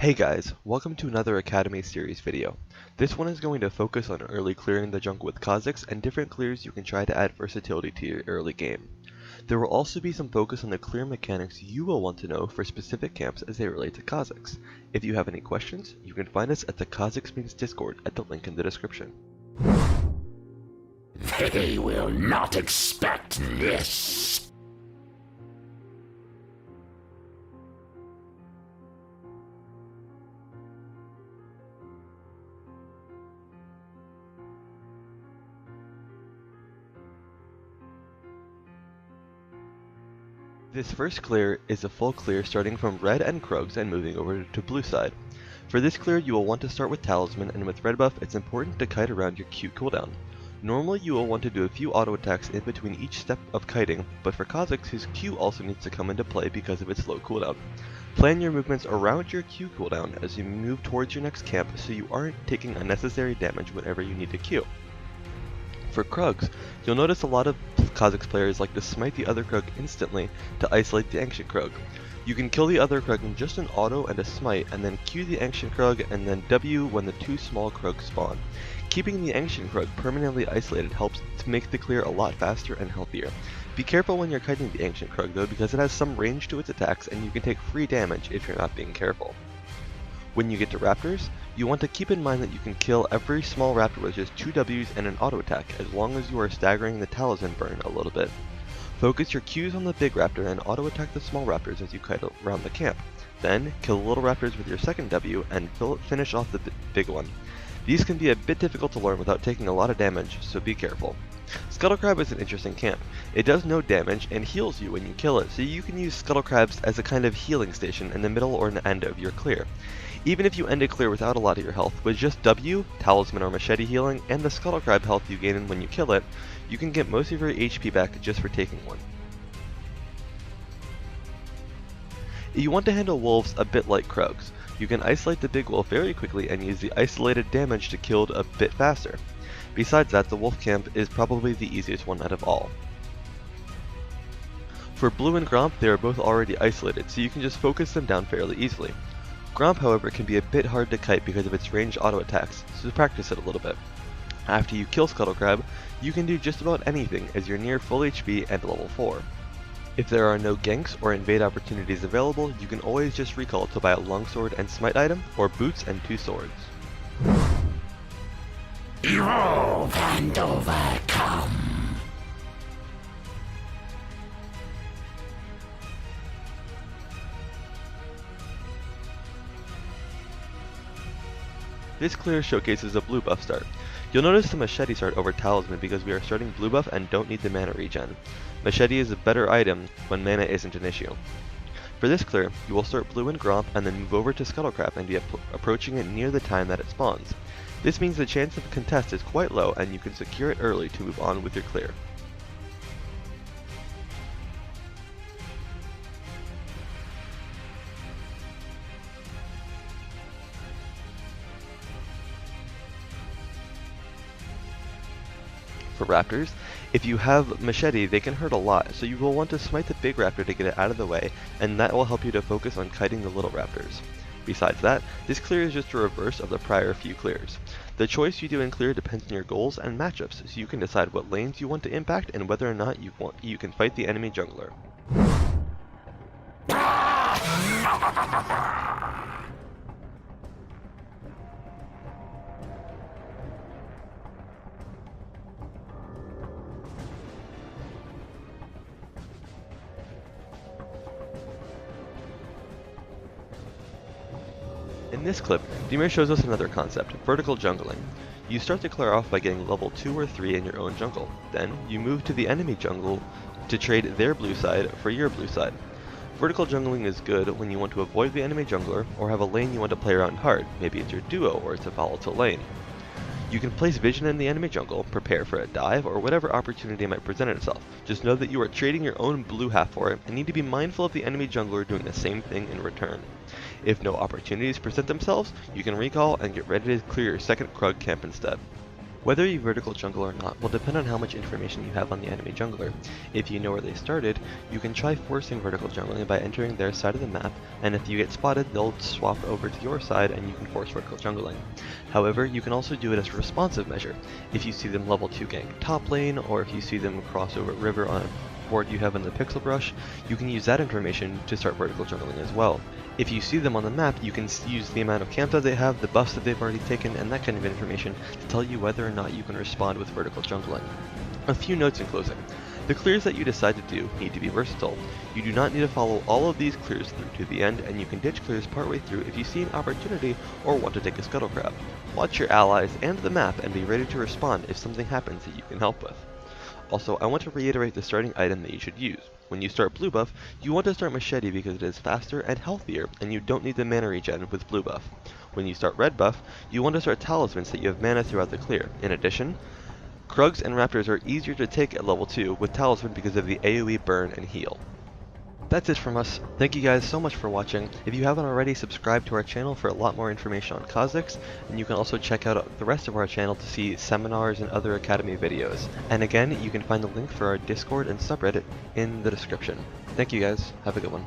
Hey guys, welcome to another Academy series video. This one is going to focus on early clearing the jungle with Kha'Zix and different clears you can try to add versatility to your early game. There will also be some focus on the clear mechanics you will want to know for specific camps as they relate to Kha'Zix. If you have any questions, you can find us at the Kha'Zix Means Discord at the link in the description. They will not expect this. This first clear is a full clear starting from red and Kha'Zix and moving over to blue side. For this clear you will want to start with Talisman, and with red buff it's important to kite around your Q cooldown. Normally you will want to do a few auto attacks in between each step of kiting, but for Kha'Zix his Q also needs to come into play because of its low cooldown. Plan your movements around your Q cooldown as you move towards your next camp so you aren't taking unnecessary damage whenever you need to Q. For Kha'Zix, you'll notice a lot of Kha'Zix players like to smite the other Kha'Zix instantly to isolate the Ancient Kha'Zix. You can kill the other Kha'Zix in just an auto and a smite, and then Q the Ancient Kha'Zix and then W when the two small Kha'Zix spawn. Keeping the Ancient Kha'Zix permanently isolated helps to make the clear a lot faster and healthier. Be careful when you're kiting the Ancient Kha'Zix though, because it has some range to its attacks and you can take free damage if you're not being careful. When you get to Raptors, you want to keep in mind that you can kill every small Raptor with just 2 Ws and an auto attack as long as you are staggering the Talisman burn a little bit. Focus your Qs on the big Raptor and auto attack the small Raptors as you kite around the camp. Then, kill the little Raptors with your second W and finish off the big one. These can be a bit difficult to learn without taking a lot of damage, so be careful. Scuttlecrab is an interesting camp. It does no damage and heals you when you kill it, so you can use Scuttlecrabs as a kind of healing station in the middle or an end of your clear. Even if you end a clear without a lot of your health, with just W, Talisman or Machete healing, and the Scuttlecrab health you gain when you kill it, you can get most of your HP back just for taking one. You want to handle wolves a bit like Kha'Zix. You can isolate the big wolf very quickly and use the isolated damage to kill it a bit faster. Besides that, the wolf camp is probably the easiest one out of all. For Blue and Gromp, they are both already isolated, so you can just focus them down fairly easily. Gromp, however, can be a bit hard to kite because of its ranged auto attacks, so practice it a little bit. After you kill Scuttlecrab, you can do just about anything as you're near full HP and level 4. If there are no ganks or invade opportunities available, you can always just recall to buy a longsword and smite item, or boots and 2 swords. Evolve and overcome. This clear showcases a blue buff start. You'll notice the Machete start over Talisman because we are starting blue buff and don't need the mana regen. Machete is a better item when mana isn't an issue. For this clear, you will start blue and Gromp and then move over to Scuttlecrab and be approaching it near the time that it spawns. This means the chance of contest is quite low and you can secure it early to move on with your clear. For Raptors, if you have Machete, they can hurt a lot, so you will want to smite the big Raptor to get it out of the way, and that will help you to focus on kiting the little Raptors. Besides that, this clear is just a reverse of the prior few clears. The choice you do in clear depends on your goals and matchups, so you can decide what lanes you want to impact and whether or not you can fight the enemy jungler. In this clip, Dimir shows us another concept, vertical jungling. You start to clear off by getting level 2 or 3 in your own jungle. Then, you move to the enemy jungle to trade their blue side for your blue side. Vertical jungling is good when you want to avoid the enemy jungler or have a lane you want to play around hard, maybe it's your duo or it's a volatile lane. You can place vision in the enemy jungle, prepare for a dive, or whatever opportunity might present itself. Just know that you are trading your own blue half for it, and need to be mindful of the enemy jungler doing the same thing in return. If no opportunities present themselves, you can recall and get ready to clear your second Kha'Zix camp instead. Whether you vertical jungle or not will depend on how much information you have on the enemy jungler. If you know where they started, you can try forcing vertical jungling by entering their side of the map, and if you get spotted, they'll swap over to your side and you can force vertical jungling. However, you can also do it as a responsive measure. If you see them level 2 gank top lane, or if you see them cross over river on a board you have in the pixel brush, you can use that information to start vertical jungling as well. If you see them on the map, you can use the amount of camp that they have, the buffs that they've already taken, and that kind of information to tell you whether or not you can respond with vertical jungling. A few notes in closing. The clears that you decide to do need to be versatile. You do not need to follow all of these clears through to the end, and you can ditch clears partway through if you see an opportunity or want to take a scuttle crab. Watch your allies and the map and be ready to respond if something happens that you can help with. Also, I want to reiterate the starting item that you should use. When you start blue buff, you want to start machete because it is faster and healthier, and you don't need the mana regen with blue buff. When you start red buff, you want to start talismans so that you have mana throughout the clear. In addition, Krugs and Raptors are easier to take at level 2 with talisman because of the AoE burn and heal. That's it from us. Thank you guys so much for watching. If you haven't already, subscribe to our channel for a lot more information on Kha'Zix, and you can also check out the rest of our channel to see seminars and other Academy videos. And again, you can find the link for our Discord and subreddit in the description. Thank you guys. Have a good one.